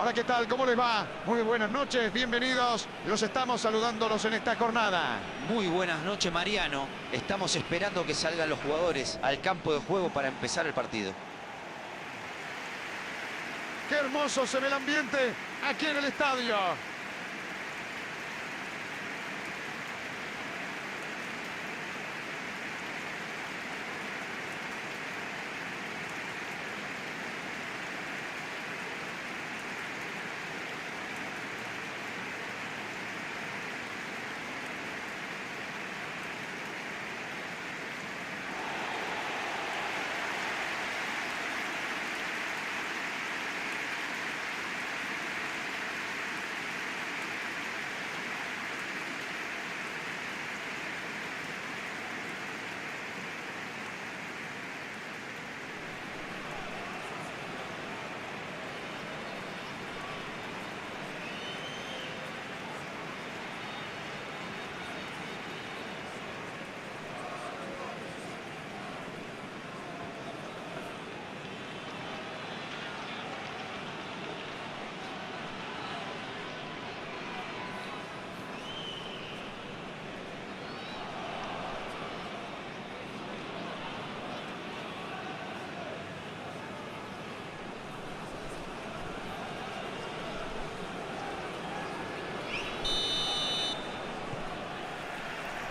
Hola, ¿qué tal? ¿Cómo les va? Muy buenas noches, bienvenidos. Los estamos saludándolos en esta jornada. Muy buenas noches, Mariano. Estamos esperando que salgan los jugadores al campo de juego para empezar el partido. Qué hermoso se ve el ambiente aquí en el estadio.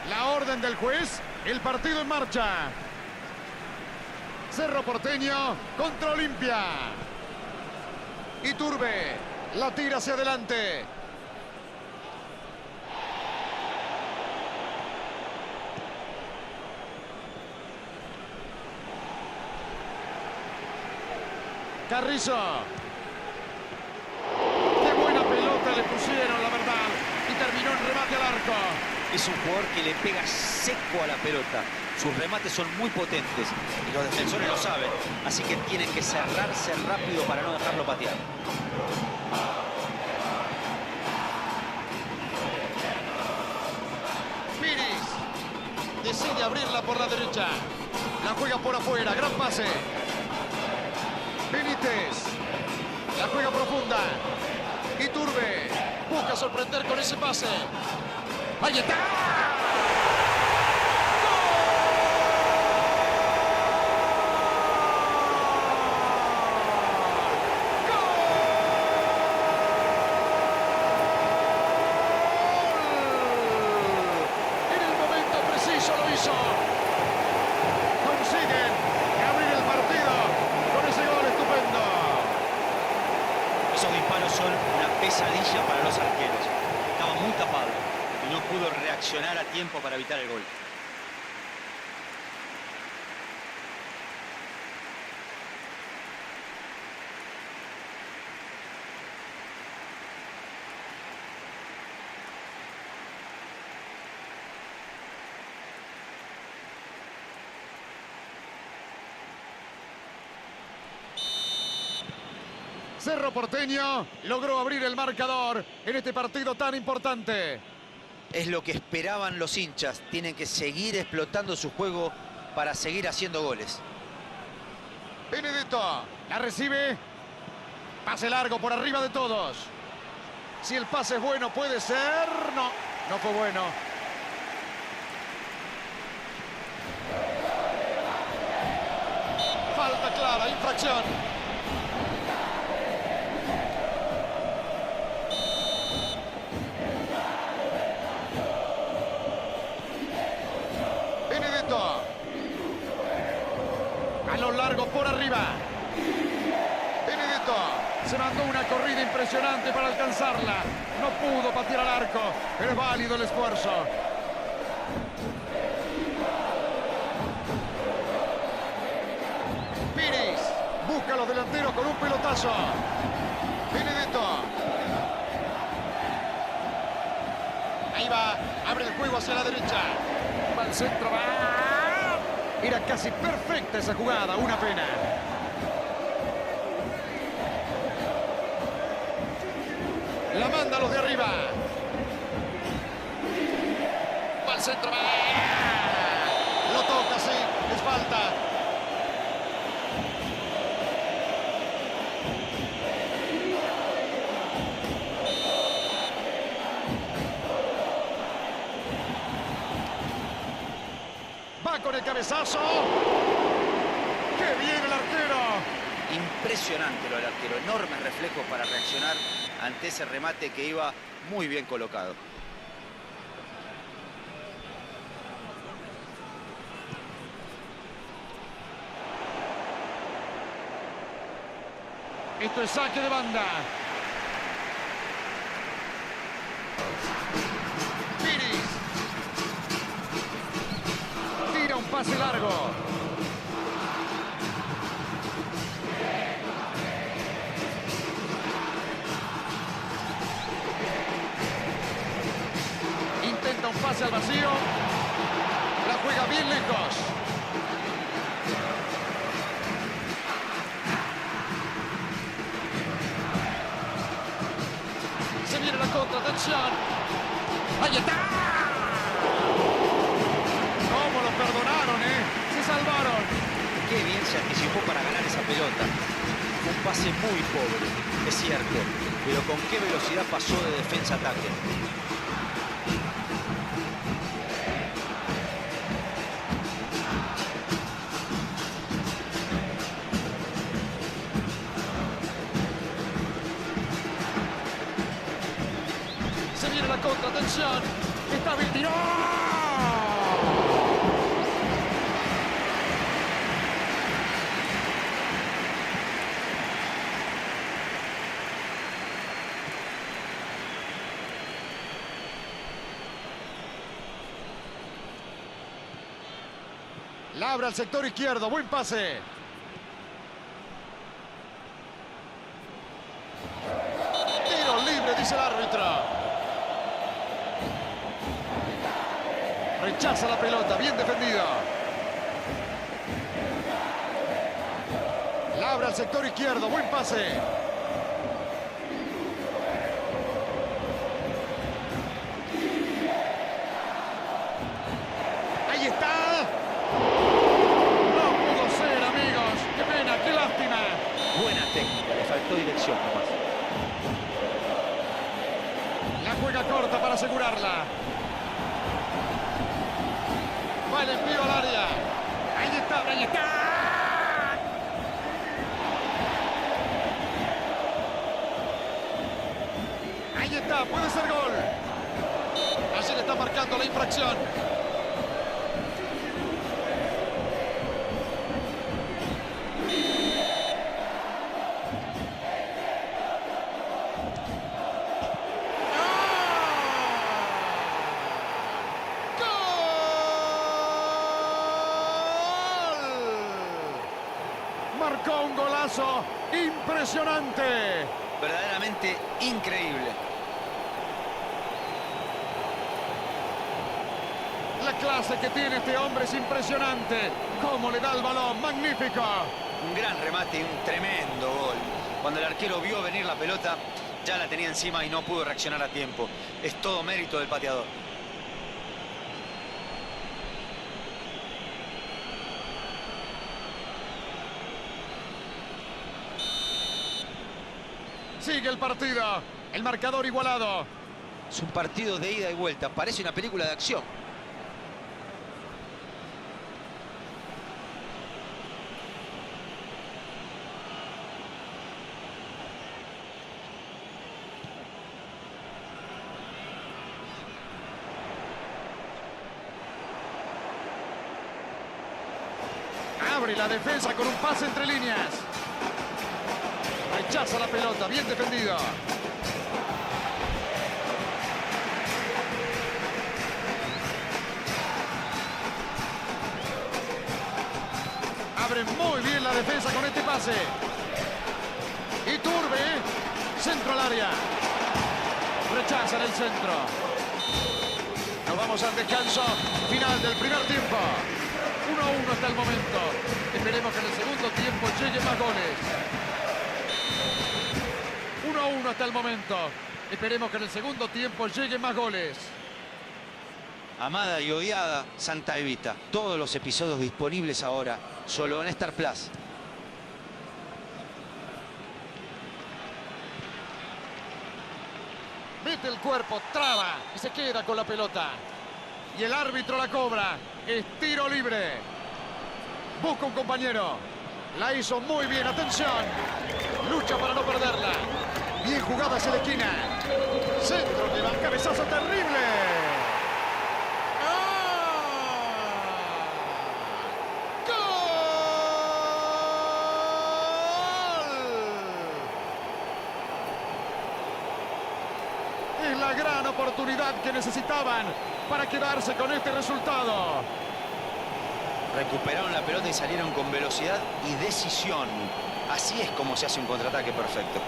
La orden del juez, el partido en marcha. Cerro Porteño contra Olimpia. Iturbe la tira hacia adelante. Carrizo. Qué buena pelota le pusieron, la verdad. Y terminó en remate al arco. Es un jugador que le pega seco a la pelota. Sus remates son muy potentes y los defensores lo saben. Así que tienen que cerrarse rápido para no dejarlo patear. Piris decide abrirla por la derecha. La juega por afuera, gran pase. Benítez la juega profunda. Iturbe busca sorprender con ese pase. ¡Ahí está! Son una pesadilla para los arqueros. Estaba muy tapado y no pudo reaccionar a tiempo para evitar el gol. Cerro Porteño logró abrir el marcador en este partido tan importante. Es lo que esperaban los hinchas. Tienen que seguir explotando su juego para seguir haciendo goles. Benedetto la recibe. Pase largo por arriba de todos. Si el pase es bueno, puede ser. No, no fue bueno. Falta clara, infracción. A lo largo por arriba. Benedetto se mandó una corrida impresionante para alcanzarla. No pudo patear al arco, pero es válido el esfuerzo. Piris busca a los delanteros con un pelotazo. Benedetto. Ahí va, abre el juego hacia la derecha. Va al centro, va. Era casi perfecta esa jugada, una pena. La manda a los de arriba. Va al centro. Lo toca, sí. Es falta. con el cabezazo. ¡Qué bien el arquero! Impresionante lo del arquero. Enormes reflejos para reaccionar ante ese remate que iba muy bien colocado. Esto es saque de banda. Piris. Tira un pase largo. Intenta un pase al vacío. La juega bien lejos. Se viene la contra, atención. ¡Ahí está! ¿Cómo lo perdonaron, Se salvaron. Qué bien se anticipó para ganar esa pelota. Fue un pase muy pobre, es cierto, pero con qué velocidad pasó de defensa a ataque. Se viene la contra, atención. Está bien, tiró. Labra al sector izquierdo, buen pase. Tiro libre, dice el árbitro. Rechaza la pelota, bien defendido. Labra al sector izquierdo, buen pase. Ahí está. No pudo ser, amigos. Qué pena, qué lástima. Buena técnica, le faltó dirección nomás. La juega corta para asegurarla. Va el envío al área. Ahí está, ahí está. Ahí está, puede ser gol. Allí le está marcando la infracción. Marcó un golazo impresionante. Verdaderamente increíble. La clase que tiene este hombre es impresionante. Cómo le da el balón, magnífico. Un gran remate y un tremendo gol. Cuando el arquero vio venir la pelota, ya la tenía encima y no pudo reaccionar a tiempo. Es todo mérito del pateador. Sigue el partido. El marcador igualado. Es un partido de ida y vuelta. Parece una película de acción. Abre la defensa con un pase entre líneas. Rechaza la pelota, bien defendido. Abre muy bien la defensa con este pase. Iturbe, centro al área. Rechazan el centro. Nos vamos al descanso final del primer tiempo. 1-1 hasta el momento. Esperemos que en el segundo tiempo lleguen más goles. 1-1 hasta el momento. Esperemos que en el segundo tiempo lleguen más goles. Amada y odiada Santa Evita. Todos los episodios disponibles ahora, solo en Star Plus. Mete el cuerpo, traba y se queda con la pelota. Y el árbitro la cobra. Es tiro libre. Busca un compañero. La hizo muy bien. Atención. Lucha para no perderla. Bien jugada hacia la esquina. Centro que va. Cabezazo terrible. Es la gran oportunidad que necesitaban para quedarse con este resultado. Recuperaron la pelota y salieron con velocidad y decisión. Así es como se hace un contraataque perfecto.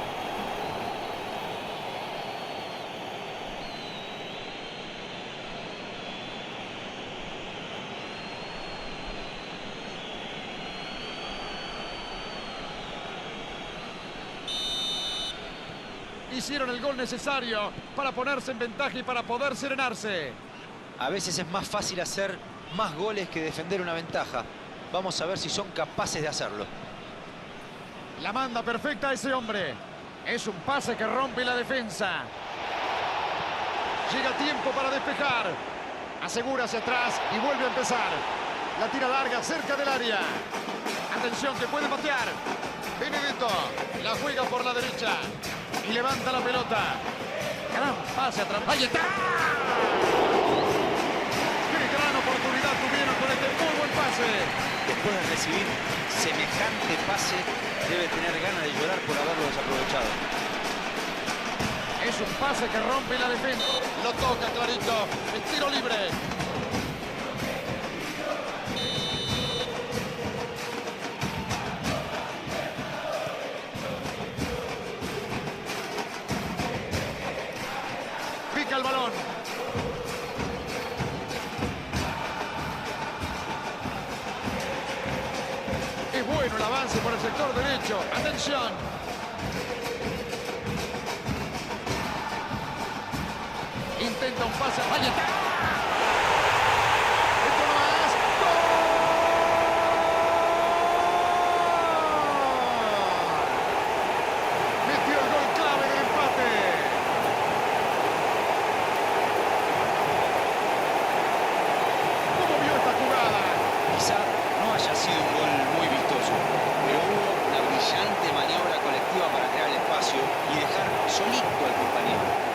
Hicieron el gol necesario para ponerse en ventaja y para poder serenarse. A veces es más fácil hacer más goles que defender una ventaja. Vamos a ver si son capaces de hacerlo. La manda perfecta a ese hombre. Es un pase que rompe la defensa. Llega tiempo para despejar. Asegura hacia atrás y vuelve a empezar. La tira larga cerca del área. Atención que puede patear. Benedetto la juega por la derecha. Y levanta la pelota. Gran pase atrás. ¡Ahí está! ¡Qué gran oportunidad tuvieron con este muy buen pase! Después de recibir semejante pase, debe tener ganas de llorar por haberlo desaprovechado. Es un pase que rompe la defensa. Lo toca clarito. El tiro libre. Pica el balón. Es bueno el avance por el sector derecho. Atención. Intenta un pase. ¡Ahí está! ¡Esto no más! ¡Gol! Metió el gol clave del empate. ¿Cómo vio esta jugada? Quizá no haya sido un gol muy vistoso, pero hubo una brillante maniobra colectiva para crear el espacio y dejar solito al compañero.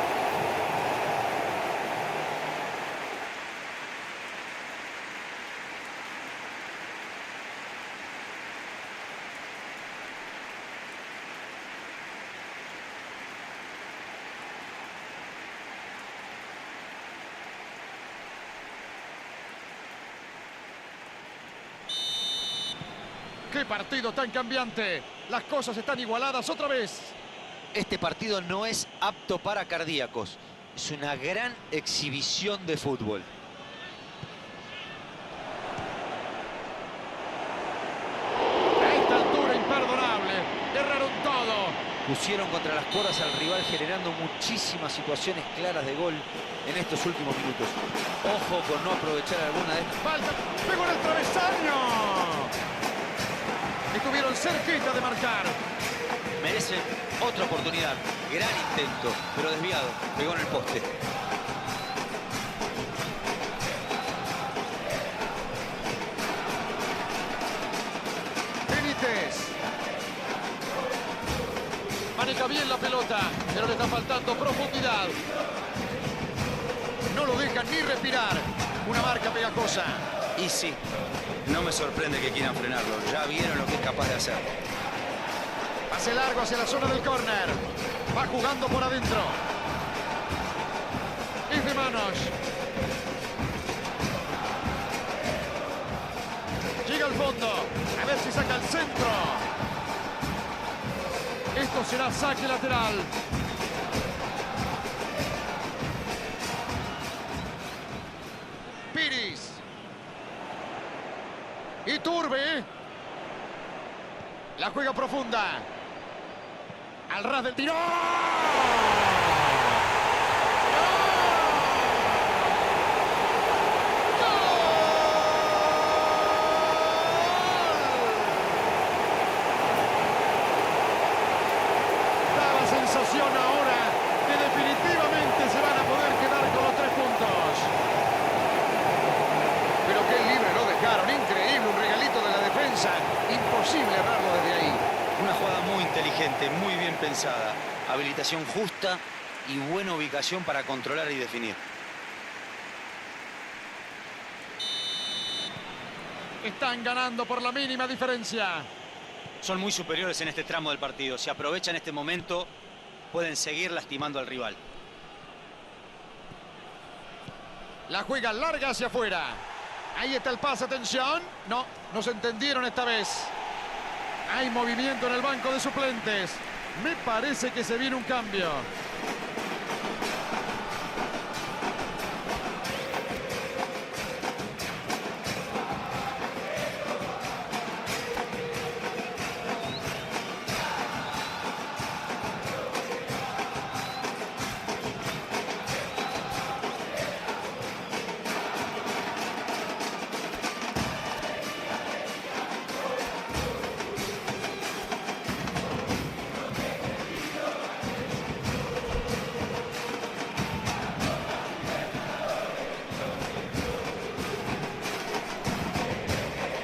¡Qué partido tan cambiante! Las cosas están igualadas otra vez. Este partido no es apto para cardíacos. Es una gran exhibición de fútbol. A esta altura imperdonable. Erraron todo. Pusieron contra las cuerdas al rival generando muchísimas situaciones claras de gol en estos últimos minutos. Ojo con no aprovechar alguna de estas. Falta. ¡Pegó en el travesaño! Estuvieron cerquita de marcar. Merecen otra oportunidad. Gran intento, pero desviado. Pegó en el poste. Benítez. Maneja bien la pelota, pero le está faltando profundidad. No lo dejan ni respirar. Una marca pegajosa. Y sí, no me sorprende que quieran frenarlo. Ya vieron lo que es capaz de hacer. Pase largo hacia la zona del córner. Va jugando por adentro. Es de manos. Llega al fondo. A ver si saca el centro. Esto será saque lateral. Piris. Iturbe. La juega profunda. Al ras del tiro. Da la sensación ahora que definitivamente se van a poder quedar con los 3 puntos. defensa. Imposible errarlo desde ahí. Una jugada muy inteligente, muy bien pensada. Habilitación justa y buena ubicación para controlar y definir. Están ganando por la mínima diferencia. Son muy superiores en este tramo del partido. Si aprovechan este momento, pueden seguir lastimando al rival. La juega larga hacia afuera. Ahí está el pase, atención. No se entendieron esta vez. Hay movimiento en el banco de suplentes. Me parece que se viene un cambio.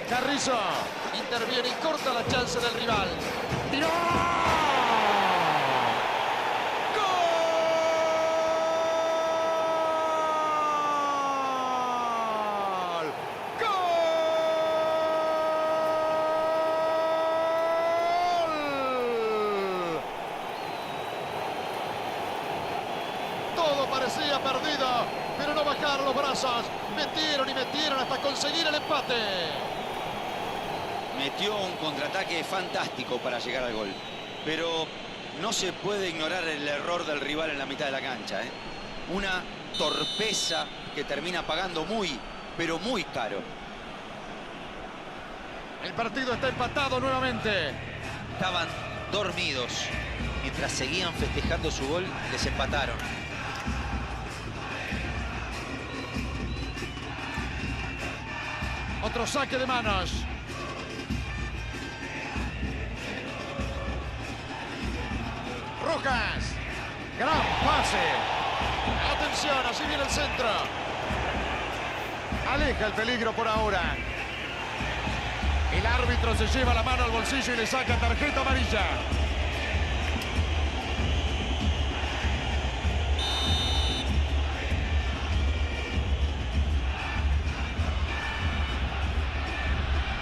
Carrizo interviene y corta la chance del rival. ¡Tiró! ¡Gol! ¡Gol! Todo parecía perdido, pero no bajaron los brazos. Metieron y metieron hasta conseguir el empate. Metió un contraataque fantástico para llegar al gol. Pero no se puede ignorar el error del rival en la mitad de la cancha, ¿eh? Una torpeza que termina pagando muy, pero muy caro. El partido está empatado nuevamente. Estaban dormidos. Mientras seguían festejando su gol, les empataron. Otro saque de manos. Rojas. Gran pase. Atención, así viene el centro. Aleja el peligro por ahora. El árbitro se lleva la mano al bolsillo y le saca tarjeta amarilla.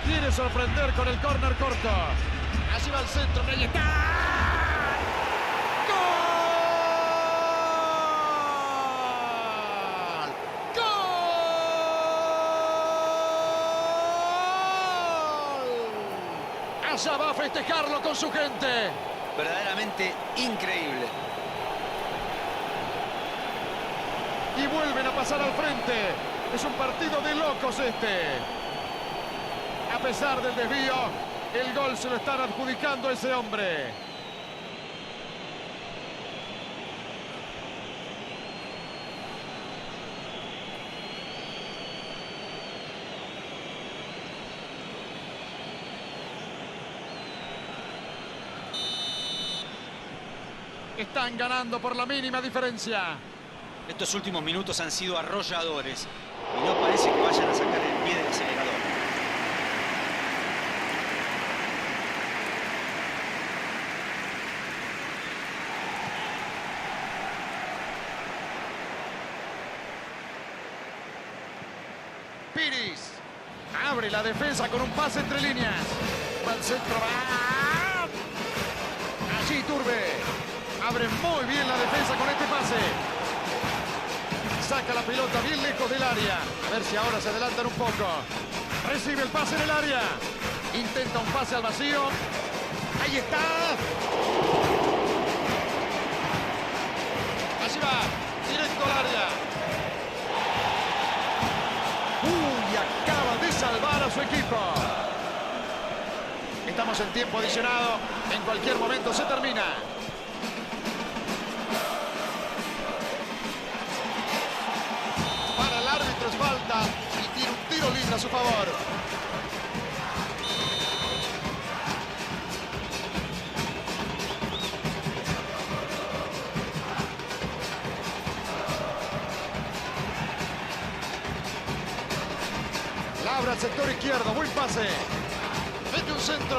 Quiere sorprender con el córner corto. Así va el centro. Ahí está. Ya va a festejarlo con su gente. Verdaderamente increíble. Y vuelven a pasar al frente. Es un partido de locos este. A pesar del desvío, el gol se lo están adjudicando a ese hombre. Están ganando por la mínima diferencia. Estos últimos minutos han sido arrolladores y no parece que vayan a sacar el pie del acelerador. Piris abre la defensa con un pase entre líneas. Va al centro, va. Allí Turbe. Abre muy bien la defensa con este pase. Saca la pelota bien lejos del área. A ver si ahora se adelantan un poco. Recibe el pase en el área. Intenta un pase al vacío. Ahí está. Allí va. Directo al área. Y acaba de salvar a su equipo. Estamos en tiempo adicionado. En cualquier momento se termina. Falta y tiene un tiro libre a su favor. La abre al sector izquierdo, buen pase. centro.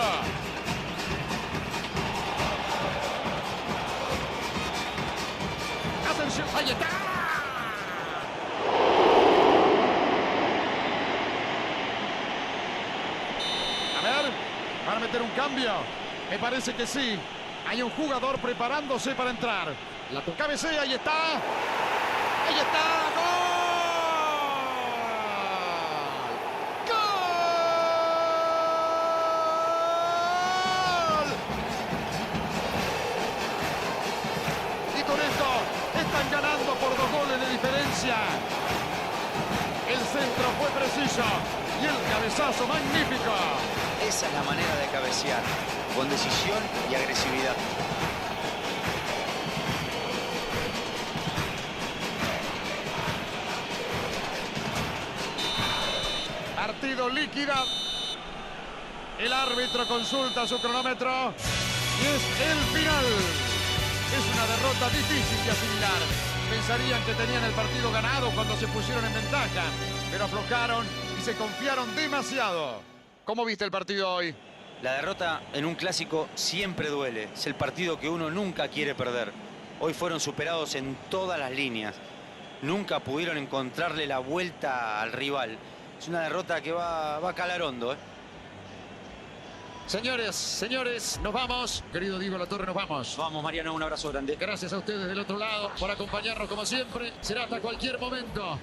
Atención, ahí está. A ver, ¿van a meter un cambio? Me parece que sí. Hay un jugador preparándose para entrar. La cabecea, ahí está. Ahí está. ¡Gol! ¡Gol! Y con esto están ganando por 2 goles de diferencia. El centro fue preciso y el cabezazo magnífico. Esa es la manera de cabecear, con decisión y agresividad. Partido liquidado. El árbitro consulta su cronómetro y es el final. Es una derrota difícil de asimilar. Pensarían que tenían el partido ganado cuando se pusieron en ventaja, pero aflojaron y se confiaron demasiado. ¿Cómo viste el partido hoy? La derrota en un clásico siempre duele. Es el partido que uno nunca quiere perder. Hoy fueron superados en todas las líneas. Nunca pudieron encontrarle la vuelta al rival. Es una derrota que va a calar hondo, ¿eh? Señores, nos vamos. Querido Diego Latorre, nos vamos. Vamos, Mariano, un abrazo grande. Gracias a ustedes del otro lado por acompañarnos como siempre. Será hasta cualquier momento.